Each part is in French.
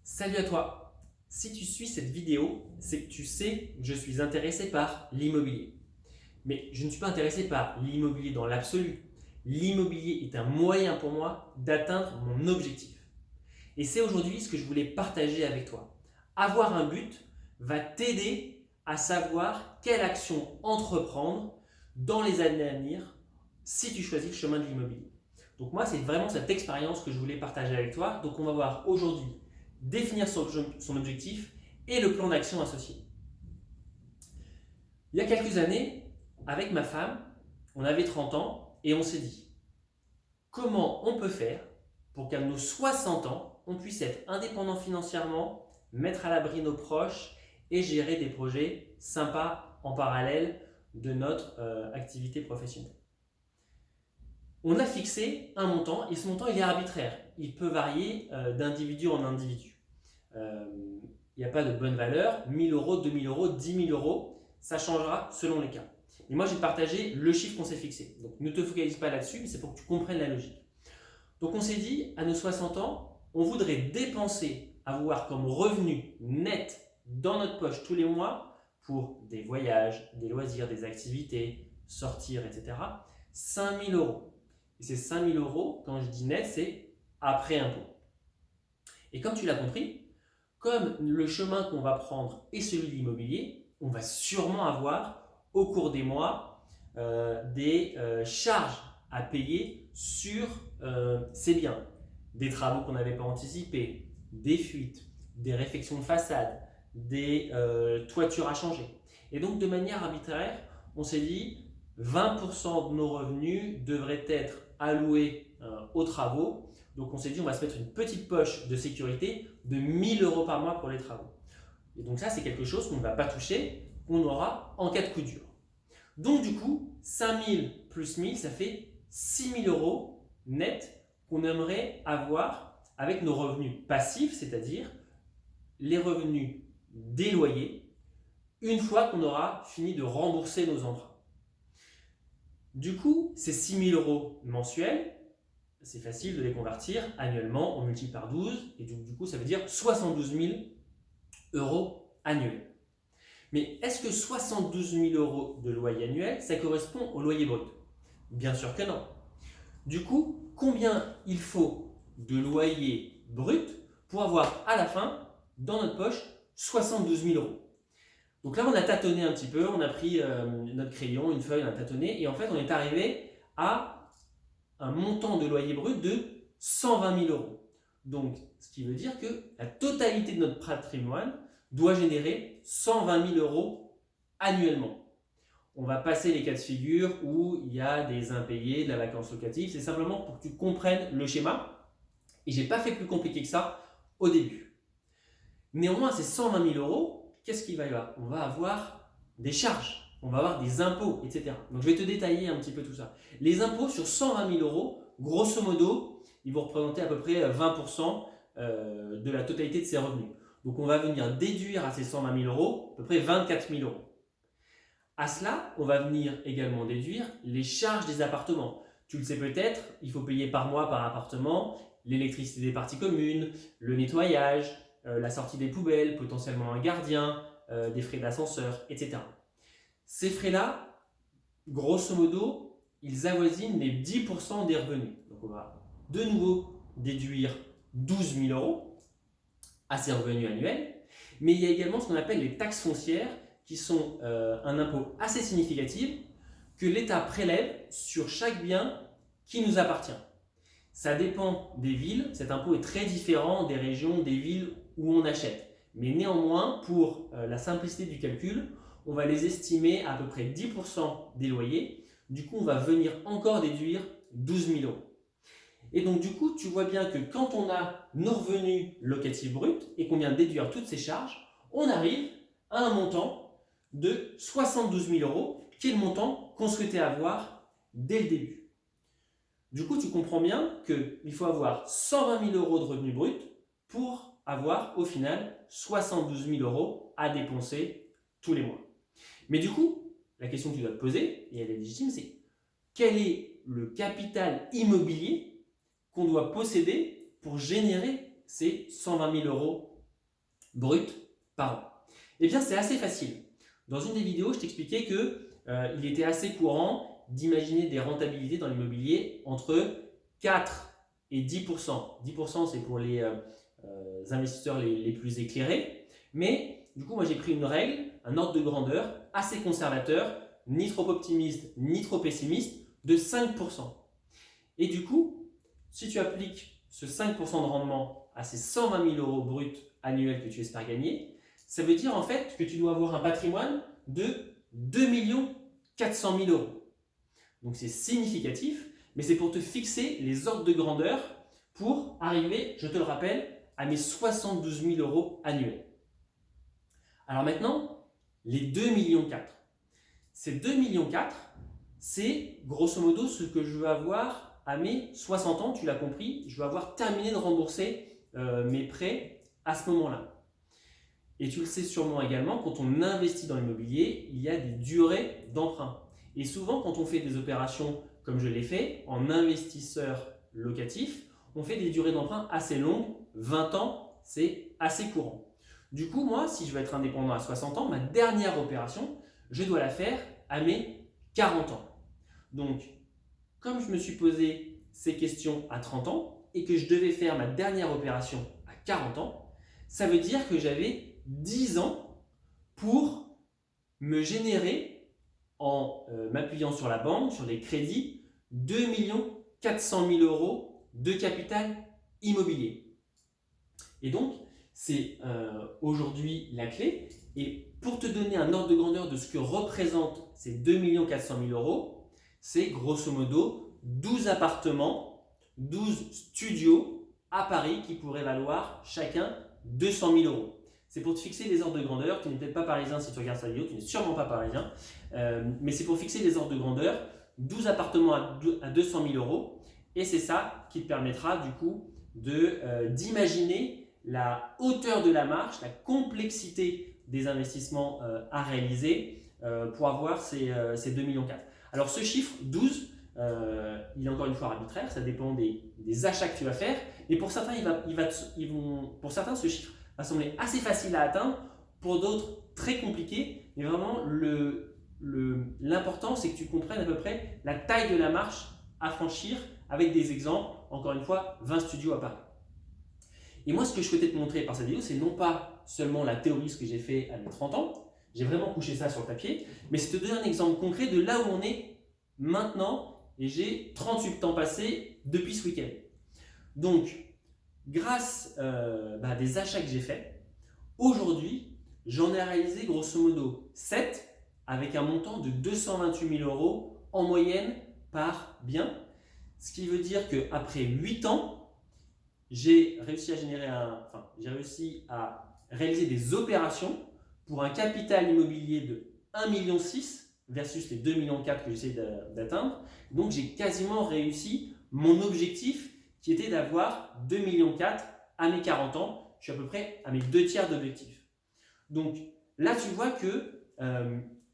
Salut à toi! Si tu suis cette vidéo, c'est que tu sais que je suis intéressé par l'immobilier. Mais je ne suis pas intéressé par l'immobilier dans l'absolu. L'immobilier est un moyen pour moi d'atteindre mon objectif. Et c'est aujourd'hui ce que je voulais partager avec toi. Avoir un but va t'aider à savoir quelle action entreprendre dans les années à venir si tu choisis le chemin de l'immobilier. Donc moi, c'est vraiment cette expérience que je voulais partager avec toi. Donc on va voir aujourd'hui définir son objectif et le plan d'action associé. Il y a quelques années, avec ma femme, on avait 30 ans et on s'est dit comment on peut faire pour qu'à nos 60 ans, on puisse être indépendant financièrement, mettre à l'abri nos proches et gérer des projets sympas en parallèle de notre activité professionnelle. On a fixé un montant et ce montant il est arbitraire. Il peut varier d'individu en individu. Il n'y a pas de bonne valeur, 1000 euros, 2000 euros, 10 000 euros, ça changera selon les cas. Et moi, j'ai partagé le chiffre qu'on s'est fixé. Donc, ne te focalise pas là-dessus, mais c'est pour que tu comprennes la logique. Donc, on s'est dit, à nos 60 ans, on voudrait dépenser, avoir comme revenu net dans notre poche tous les mois pour des voyages, des loisirs, des activités, sortir, etc. 5000 euros. Et ces 5000 euros, quand je dis net, c'est après impôt. Et comme tu l'as compris, comme le chemin qu'on va prendre est celui de l'immobilier, on va sûrement avoir au cours des mois des charges à payer sur ces biens. Des travaux qu'on n'avait pas anticipés, des fuites, des réfections de façade, des toitures à changer. Et donc de manière arbitraire, on s'est dit 20% de nos revenus devraient être alloués aux travaux. Donc on s'est dit on va se mettre une petite poche de sécurité de 1000 euros par mois pour les travaux. Et donc ça c'est quelque chose qu'on ne va pas toucher, qu'on aura en cas de coup dur. Donc du coup, 5000 plus 1000, ça fait 6000 euros net qu'on aimerait avoir avec nos revenus passifs, c'est-à-dire les revenus des loyers, une fois qu'on aura fini de rembourser nos emprunts. Du coup, ces 6000 euros mensuels, c'est facile de les convertir annuellement, on multiplie par 12, et du coup ça veut dire 72 000 euros annuels. Mais est-ce que 72 000 euros de loyer annuel, ça correspond au loyer brut? Bien sûr que non. Du coup, combien il faut de loyer brut pour avoir à la fin, dans notre poche, 72 000 euros? Donc là, on a tâtonné un petit peu, on a pris notre crayon, une feuille, on a tâtonné, et en fait, on est arrivé à un montant de loyer brut de 120 000 euros. Donc, ce qui veut dire que la totalité de notre patrimoine doit générer 120 000 euros annuellement. On va passer les cas de figure où il y a des impayés, de la vacance locative. C'est simplement pour que tu comprennes le schéma. Et je n'ai pas fait plus compliqué que ça au début. Néanmoins, ces 120 000 euros, qu'est-ce qu'il va y avoir? On va avoir des charges. On va avoir des impôts, etc. Donc je vais te détailler un petit peu tout ça. Les impôts sur 120 000 euros, grosso modo, ils vont représenter à peu près 20% de la totalité de ses revenus. Donc on va venir déduire à ces 120 000 euros à peu près 24 000 euros. À cela, on va venir également déduire les charges des appartements. Tu le sais peut-être, il faut payer par mois par appartement, l'électricité des parties communes, le nettoyage, la sortie des poubelles, potentiellement un gardien, des frais d'ascenseur, etc. Ces frais-là, grosso modo, ils avoisinent les 10% des revenus. Donc on va de nouveau déduire 12 000 euros à ces revenus annuels. Mais il y a également ce qu'on appelle les taxes foncières, qui sont un impôt assez significatif que l'État prélève sur chaque bien qui nous appartient. Ça dépend des villes, cet impôt est très différent des régions, des villes où on achète. Mais néanmoins, pour la simplicité du calcul, on va les estimer à peu près 10% des loyers. Du coup, on va venir encore déduire 12 000 euros. Et donc, du coup, tu vois bien que quand on a nos revenus locatifs bruts et qu'on vient déduire toutes ces charges, on arrive à un montant de 72 000 euros, qui est le montant qu'on souhaitait avoir dès le début. Du coup, tu comprends bien qu'il faut avoir 120 000 euros de revenus bruts pour avoir au final 72 000 euros à dépenser tous les mois. Mais du coup, la question que tu dois te poser, et elle est légitime, c'est quel est le capital immobilier qu'on doit posséder pour générer ces 120 000 euros brut par an. Eh bien, c'est assez facile. Dans une des vidéos, je t'expliquais qu'il était assez courant d'imaginer des rentabilités dans l'immobilier entre 4 et 10%. 10%, c'est pour les investisseurs les plus éclairés. Mais du coup, moi, j'ai pris une règle, un ordre de grandeur assez conservateur, ni trop optimiste, ni trop pessimiste, de 5%. Et du coup, si tu appliques ce 5% de rendement à ces 120 000 euros bruts annuels que tu espères gagner, ça veut dire en fait que tu dois avoir un patrimoine de 2 400 000 euros. Donc c'est significatif, mais c'est pour te fixer les ordres de grandeur pour arriver, je te le rappelle, à mes 72 000 euros annuels. Alors maintenant, les 2,4 millions. Ces 2,4 millions, c'est grosso modo ce que je veux avoir à mes 60 ans, tu l'as compris, je veux avoir terminé de rembourser mes prêts à ce moment-là. Et tu le sais sûrement également, quand on investit dans l'immobilier, il y a des durées d'emprunt. Et souvent, quand on fait des opérations comme je l'ai fait, en investisseur locatif, on fait des durées d'emprunt assez longues, 20 ans, c'est assez courant. Du coup, moi, si je veux être indépendant à 60 ans, ma dernière opération, je dois la faire à mes 40 ans. Donc, comme je me suis posé ces questions à 30 ans et que je devais faire ma dernière opération à 40 ans, ça veut dire que j'avais 10 ans pour me générer, en m'appuyant sur la banque, sur les crédits, 2 400 000 euros de capital immobilier. Et donc, c'est aujourd'hui la clé. Et pour te donner un ordre de grandeur de ce que représentent ces 2 400 000 euros, c'est grosso modo 12 appartements, 12 studios à Paris qui pourraient valoir chacun 200 000 euros. C'est pour te fixer les ordres de grandeur. Tu n'es peut-être pas parisien si tu regardes cette vidéo, tu n'es sûrement pas parisien, mais c'est pour fixer les ordres de grandeur. 12 appartements à 200 000 euros, et c'est ça qui te permettra du coup d'imaginer la hauteur de la marge, la complexité des investissements à réaliser pour avoir ces 2,4 millions. Alors ce chiffre 12, il est encore une fois arbitraire, ça dépend des achats que tu vas faire, et pour certains, pour certains ce chiffre va sembler assez facile à atteindre, pour d'autres très compliqué, mais vraiment l'important c'est que tu comprennes à peu près la taille de la marche à franchir avec des exemples, encore une fois 20 studios à Paris. Et moi ce que je souhaitais te montrer par cette vidéo, c'est non pas seulement la théorie, ce que j'ai fait à mes 30 ans, j'ai vraiment couché ça sur le papier, mais c'est te donner un exemple concret de là où on est maintenant, et j'ai 38 ans passés depuis ce week-end. Donc grâce à des achats que j'ai faits, aujourd'hui j'en ai réalisé grosso modo 7 avec un montant de 228 000 euros en moyenne par bien. Ce qui veut dire qu'après 8 ans, j'ai réussi à réaliser des opérations pour un capital immobilier de 1,6 million versus les 2,4 millions que j'essaie d'atteindre. Donc j'ai quasiment réussi mon objectif qui était d'avoir 2,4 millions à mes 40 ans. Je suis à peu près à mes 2/3 d'objectif. Donc là, tu vois que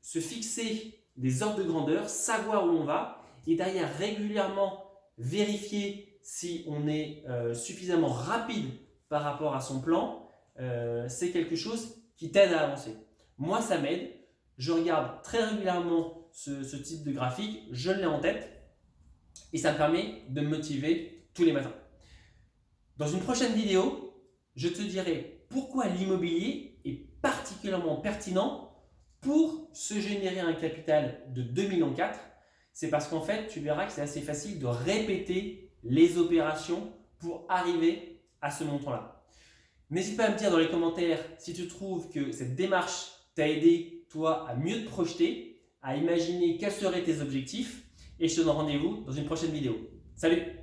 se fixer des ordres de grandeur, savoir où on va, et derrière régulièrement vérifier si on est suffisamment rapide par rapport à son plan, c'est quelque chose qui t'aide à avancer. Moi, ça m'aide. Je regarde très régulièrement ce type de graphique, je l'ai en tête, et ça me permet de me motiver tous les matins. Dans une prochaine vidéo, je te dirai pourquoi l'immobilier est particulièrement pertinent pour se générer un capital de 2,4 millions. C'est parce qu'en fait, tu verras que c'est assez facile de répéter les opérations pour arriver à ce montant-là. N'hésite pas à me dire dans les commentaires si tu trouves que cette démarche t'a aidé, toi, à mieux te projeter, à imaginer quels seraient tes objectifs, et je te donne rendez-vous dans une prochaine vidéo. Salut!